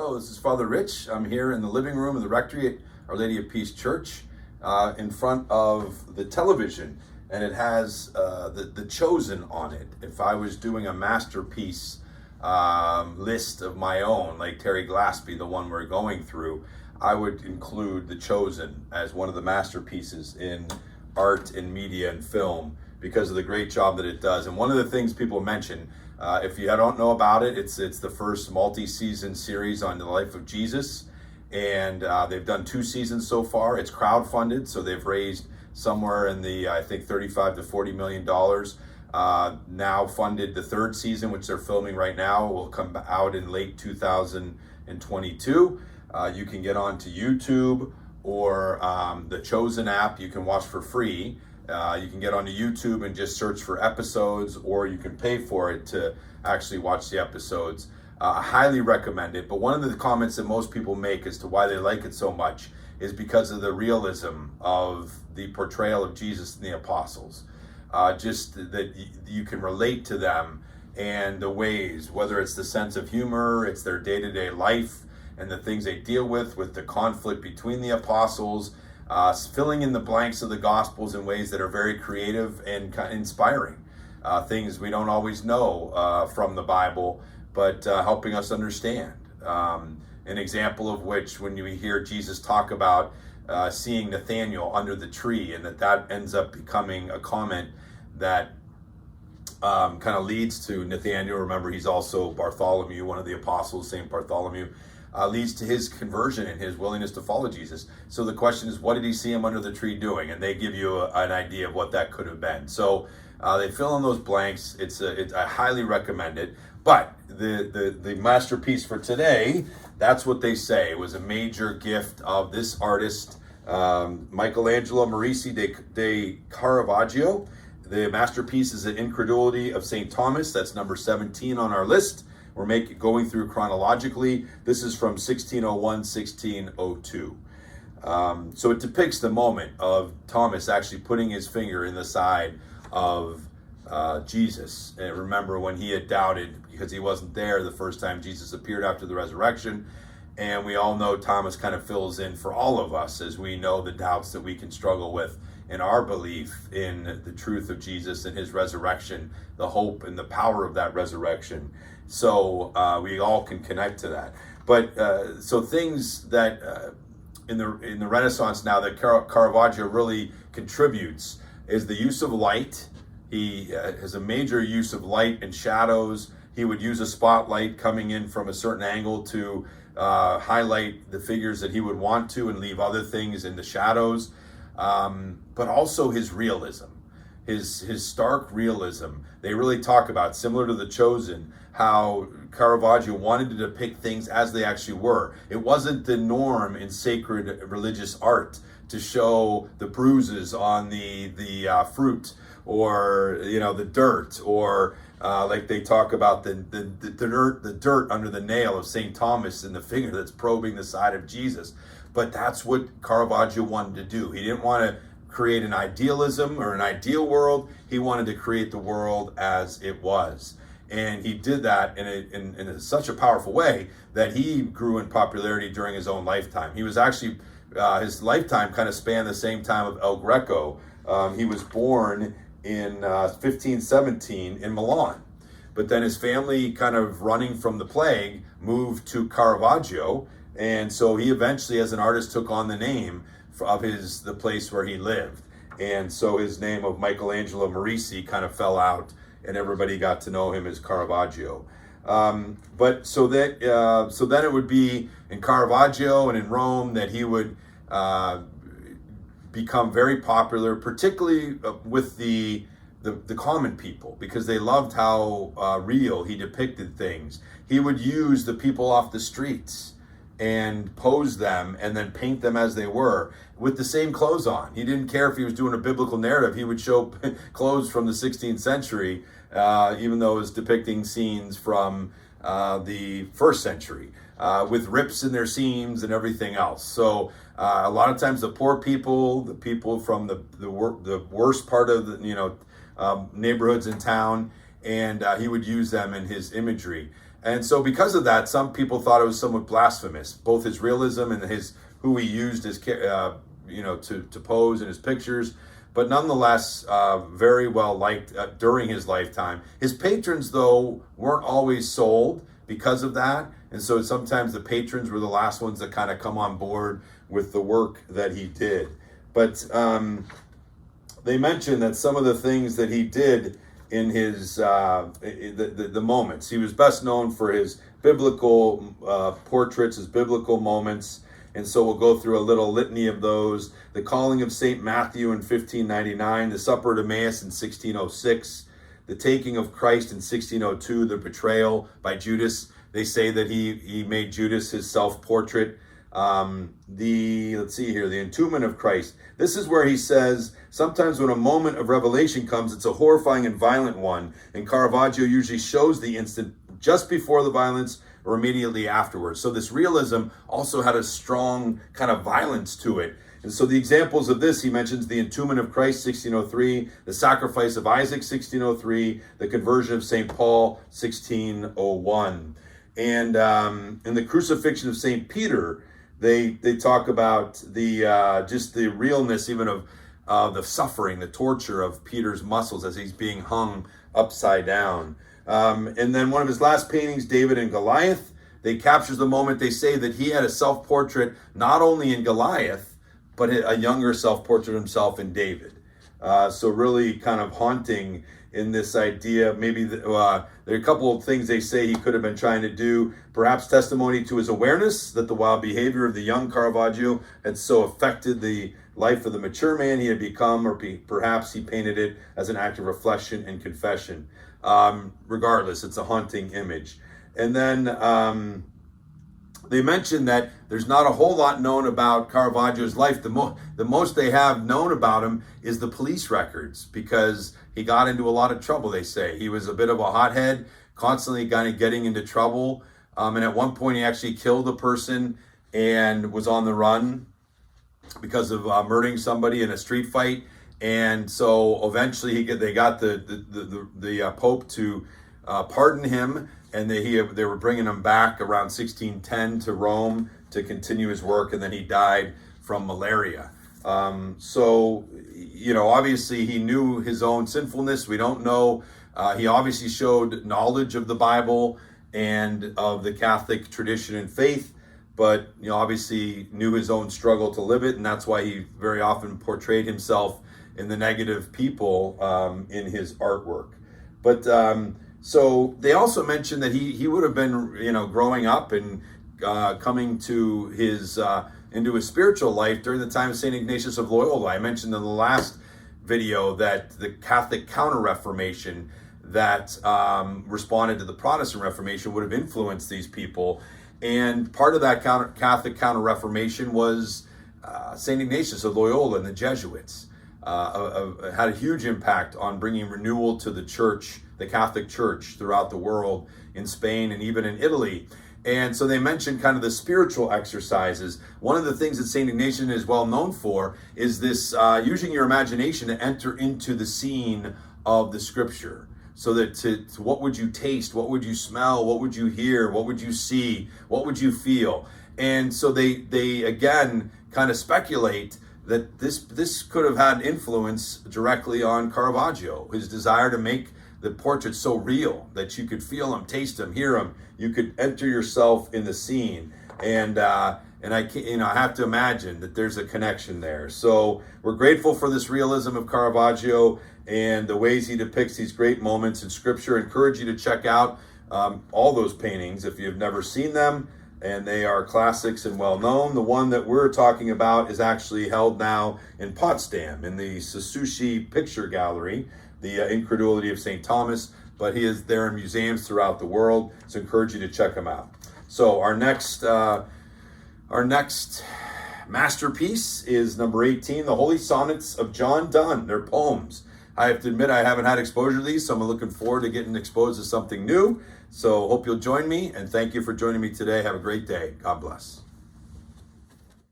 Hello, this is Father Rich. I'm here in the living room of the rectory at Our Lady of Peace Church in front of the television, and it has the Chosen on it. If I was doing a masterpiece list of my own, like Terry Glaspey, the one we're going through, I would include the Chosen as one of the masterpieces in art and media and film because of the great job that it does. And one of the things people mention, if you don't know about it, it's the first multi-season series on the life of Jesus, and they've done 2 seasons so far. It's crowdfunded, so they've raised somewhere in the I think $35 to $40 million. Now funded the 3rd season, which they're filming right now, will come out in late 2022. You can get onto YouTube or the Chosen app. You can watch for free. You can get onto YouTube and just search for episodes, or you can pay for it to actually watch the episodes. I highly recommend it. But one of the comments that most people make as to why they like it so much is because of the realism of the portrayal of Jesus and the apostles. Just that you can relate to them and the ways, whether it's the sense of humor, it's their day-to-day life and the things they deal with the conflict between the apostles, filling in the blanks of the Gospels in ways that are very creative and inspiring. Things we don't always know from the Bible, but helping us understand. An example of which, when you hear Jesus talk about seeing Nathanael under the tree, and that ends up becoming a comment that kind of leads to Nathanael. Remember, he's also Bartholomew, one of the apostles, St. Bartholomew. Leads to his conversion and his willingness to follow Jesus. So the question is, what did he see him under the tree doing? And they give you an idea of what that could have been. So they fill in those blanks. I highly recommend it. But the masterpiece for today, that's what they say, was a major gift of this artist, Michelangelo Merisi de Caravaggio. The masterpiece is an Incredulity of St. Thomas. That's number 17 on our list. We're going through chronologically. This is from 1601, 1602. So it depicts the moment of Thomas actually putting his finger in the side of Jesus. And remember when he had doubted because he wasn't there the first time Jesus appeared after the resurrection. And we all know Thomas kind of fills in for all of us as we know the doubts that we can struggle with in our belief in the truth of Jesus and his resurrection, the hope and the power of that resurrection. So we all can connect to that. But so things that in the Renaissance now that Caravaggio really contributes is the use of light. He has a major use of light and shadows. He would use a spotlight coming in from a certain angle to highlight the figures that he would want to and leave other things in the shadows. But also his realism, his stark realism. They really talk about, similar to the Chosen, how Caravaggio wanted to depict things as they actually were. It wasn't the norm in sacred religious art to show the bruises on the fruit, or the dirt, or like they talk about the dirt under the nail of St. Thomas and the finger that's probing the side of Jesus. But that's what Caravaggio wanted to do. He didn't want to create an idealism or an ideal world. He wanted to create the world as it was. And he did that in such a powerful way that he grew in popularity during his own lifetime. He was actually, his lifetime kind of spanned the same time of El Greco. He was born in 1517 in Milan. But then his family, kind of running from the plague, moved to Caravaggio. And so he eventually, as an artist, took on the name of the place where he lived. And so his name of Michelangelo Merisi kind of fell out, and everybody got to know him as Caravaggio. But so then it would be in Caravaggio and in Rome that he would become very popular, particularly with the common people, because they loved how real he depicted things. He would use the people off the streets and pose them and then paint them as they were with the same clothes on. He didn't care if he was doing a biblical narrative. He would show clothes from the 16th century, even though it was depicting scenes from the 1st century, with rips in their seams and everything else. So a lot of times the poor people, the people from the worst part of the neighborhoods in town, and he would use them in his imagery. And so because of that, some people thought it was somewhat blasphemous, both his realism and who he used as to pose in his pictures, but nonetheless very well liked during his lifetime. His patrons, though, weren't always sold because of that, and so sometimes the patrons were the last ones that kind of come on board with the work that he did. But they mentioned that some of the things that he did in his the moments, he was best known for his biblical portraits, his biblical moments. And so we'll go through a little litany of those. The calling of St. Matthew in 1599, the supper at Emmaus in 1606, the taking of Christ in 1602, the betrayal by Judas. They say that he made Judas his self-portrait. The entombment of Christ. This is where he says, sometimes when a moment of revelation comes, it's a horrifying and violent one. And Caravaggio usually shows the instant just before the violence or immediately afterwards. So this realism also had a strong kind of violence to it. And so the examples of this, he mentions the entombment of Christ, 1603, the sacrifice of Isaac, 1603, the conversion of St. Paul, 1601. And in the crucifixion of St. Peter, they talk about the just the realness even of the suffering, the torture of Peter's muscles as he's being hung upside down. And then one of his last paintings, David and Goliath, they captures the moment. They say that he had a self-portrait not only in Goliath, but a younger self-portrait himself in David. So really kind of haunting in this idea. Maybe there are a couple of things they say he could have been trying to do. Perhaps testimony to his awareness that the wild behavior of the young Caravaggio had so affected the life of the mature man he had become, or perhaps he painted it as an act of reflection and confession. Regardless, it's a haunting image. And then they mentioned that there's not a whole lot known about Caravaggio's life. The most they have known about him is the police records, because he got into a lot of trouble, they say. He was a bit of a hothead, constantly kind of getting into trouble. And at one point he actually killed a person and was on the run because of murdering somebody in a street fight. And so eventually they got the Pope to pardon him, and they were bringing him back around 1610 to Rome to continue his work, and then he died from malaria. So, obviously he knew his own sinfulness. We don't know. He obviously showed knowledge of the Bible and of the Catholic tradition and faith, but obviously knew his own struggle to live it, and that's why he very often portrayed himself in the negative people in his artwork. But so they also mentioned that he would have been, growing up and coming to his into his spiritual life during the time of St. Ignatius of Loyola. I mentioned in the last video that the Catholic Counter-Reformation that responded to the Protestant Reformation would have influenced these people. And part of that Catholic Counter-Reformation was St. Ignatius of Loyola and the Jesuits. Had a huge impact on bringing renewal to the church, the Catholic Church, throughout the world, in Spain and even in Italy. And so they mentioned kind of the spiritual exercises. One of the things that St. Ignatius is well known for is this using your imagination to enter into the scene of the scripture. So that to what would you taste, what would you smell, what would you hear, what would you see, what would you feel? And so they again kind of speculate that this could have had influence directly on Caravaggio, his desire to make the portraits so real that you could feel them, taste them, hear them. You could enter yourself in the scene, and I have to imagine that there's a connection there. So we're grateful for this realism of Caravaggio and the ways he depicts these great moments in Scripture. I encourage you to check out all those paintings if you've never seen them, and they are classics and well known. The one that we're talking about is actually held now in Potsdam in the Sasushi Picture Gallery, the Incredulity of St. Thomas, but he is there in museums throughout the world, so I encourage you to check him out. So our next masterpiece is number 18, the Holy Sonnets of John Donne. They're poems. I have to admit I haven't had exposure to these, so I'm looking forward to getting exposed to something new. So hope you'll join me, and thank you for joining me today. Have a great day. God bless.